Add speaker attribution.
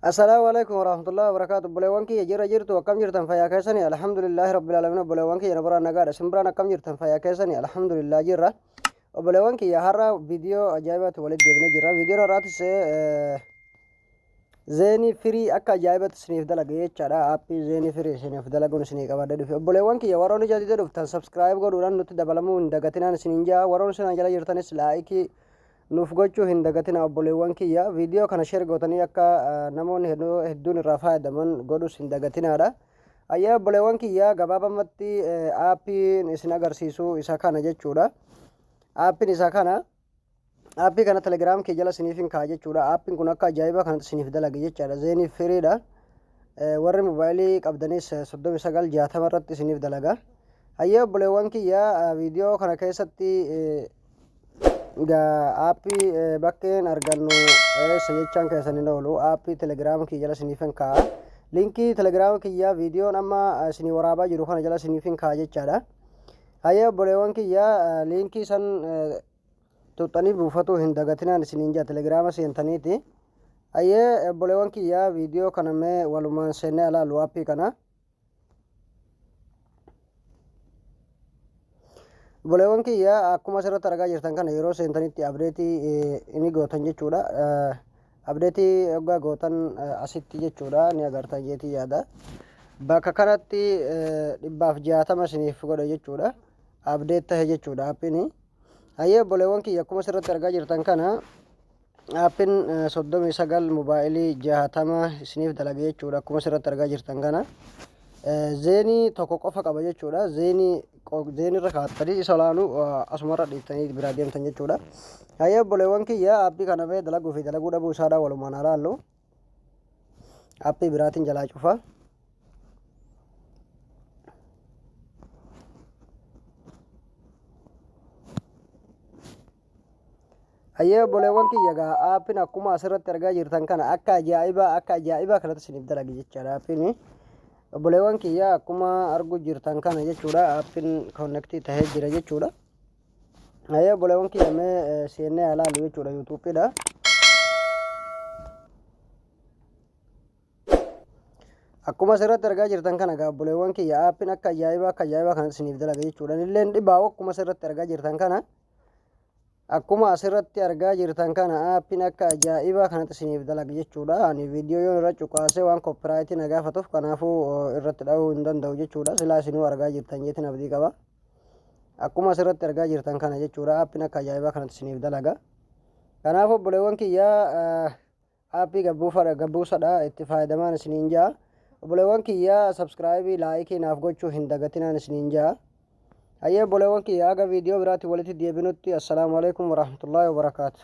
Speaker 1: السلام عليكم ورحمة الله وبركاته. بلوانكي يجرى جرت وكم جرتن فيا كيسني الحمد لله رب العالمين. بلوانكي نبرا نجار سمبرانا كم جرتن فيا كيسني الحمد لله جرى. وبلوانكي يا هرا فيديو عجيبة ولد جبنا جرى فيديو رات سه زيني فري أكا عجيبة سنيف دلقة يجرى أبي زيني فري سنيف دلقة ونسنيك أبدا دفع. بلوانكي يا وروني جديد دفتن سبسكرايب قولون نت دبلمون دقتنا نسنينجا ورون سنا جلا جرتني سلايكي nuuf gochuu hin dagatina obboleewwan kiyya viidiyoo kana share gootanii akka namoonni hedduun irraa fayyadaman godhus hin dagatinaadha. Ayyaa obboleewwan kiyya gabaabamatti aappiin isin agarsiisu isa kana jechuudha. Aappiin isa kana aappii kana telegiraam kee jala isiniif hin kaa'a jechuudha. Aappiin kun akka ajaa'ibaa kanatti isiniif dalage jechaadha. Zeeniif firiidha. Warri moobaayilii qabdanis 3960 irratti isiniif dalaga. Ayyaa obboleewwan kiyya viidiyoo kana keessatti aappii bakkeen argannu jechaan keessaniin oolu aappii telegiraama kiyya jala isiniif hin kaa'a. Linkii telegiraama kiyya viidiyoon amma isinii waraabaa jiru kana jala isiniif hin kaa'a jechaadha. Hayyee obboleewwan kiyya linkii san tuxxanii buufatuu hin dagatinaan isiniin jaa telegiraama seentaniiti. Hayyee obboleewwan kiyya viidiyoo kana mee walumaan seennee ilaallu aappii kana. Obboleewwan kiyya akkuma asirratti argaa jirtan kana yeroo seentanitti abdeetii inni gootan jechuudha. Abdeetii yoggaa gootan asitti jechuudha ni agartan jeetii yaada. Bakka kanatti 160 isiniif godha jechuudha. Abdeet tahe jechuudha aappiin. Hayyee obboleewwan kiyya akkuma asirratti argaa jirtan kana aappiin 39 moobaayilii 60 isiniif dalaga jechuudha. Akkuma asirratti argaa jirtan kana. Zeenii tokko qofa qaba jechuudha. Zeenii irra kaa'attanii isa olaanuu asumarra dhiiftanii biraa deemtan jechuudha. Hayyee obboleewwan kiyya aappii kana mee dalaguu fi dalaguu dhabuu isaadhaa walumaan haa ilaallu. Aappii biraatiin jalaa cufa. Hayyee obboleewwan kiyya gaa aappiin akkuma asirratti argaa jirtan kana akka ajaa'ibaa kanatti isiniif dalagi jechaadha aappiin. Obboleewwan kiyya akkuma arguu jirtan kana jechuudha aappiin koonnektii tahee jira jechuudha. Hayyee obboleewwan kiyya mee seennee haa ilaallu jechuudha yuutuubiidha. Akkuma asirratti argaa jirtan kana gaa obboleewwan kiyya aappiin akka ajaa'ibaa kanatti isiniif dalaga jechuudha. Illeen dhibaa'u akkuma asirratti argaa jirtan kana. Akkuma asirratti argaa jirtan kana aappiin akka ajaa'ibaa kanatti isiniif dalaga jechuudha. Ani viidiyoo yoon irra cuqaasee waan koopiraayitii na gaafatuuf kanaafuu irratti dhahuu hin danda'u jechuudha. Silaa isinuu argaa jirtan jeetiin abdii qaba. Akkuma asirratti argaa jirtan kana jechuudha aappiin akka ajaa'ibaa kanatti isiniif dalaga. Kanaafuu obboleewwan kiyyaa aappii gabbuusadha itti fayyadamaan isiniin jaa. Obboleewwan kiyyaa sabskraayibii laayikii naaf gochuu hin dagatinaan isiniin jaa. Hayyee obboleewwan kiyya aga viidiyoo biraatti walitti deebinutti assalaamu alaikum warahmatullaahi wabarakaatu.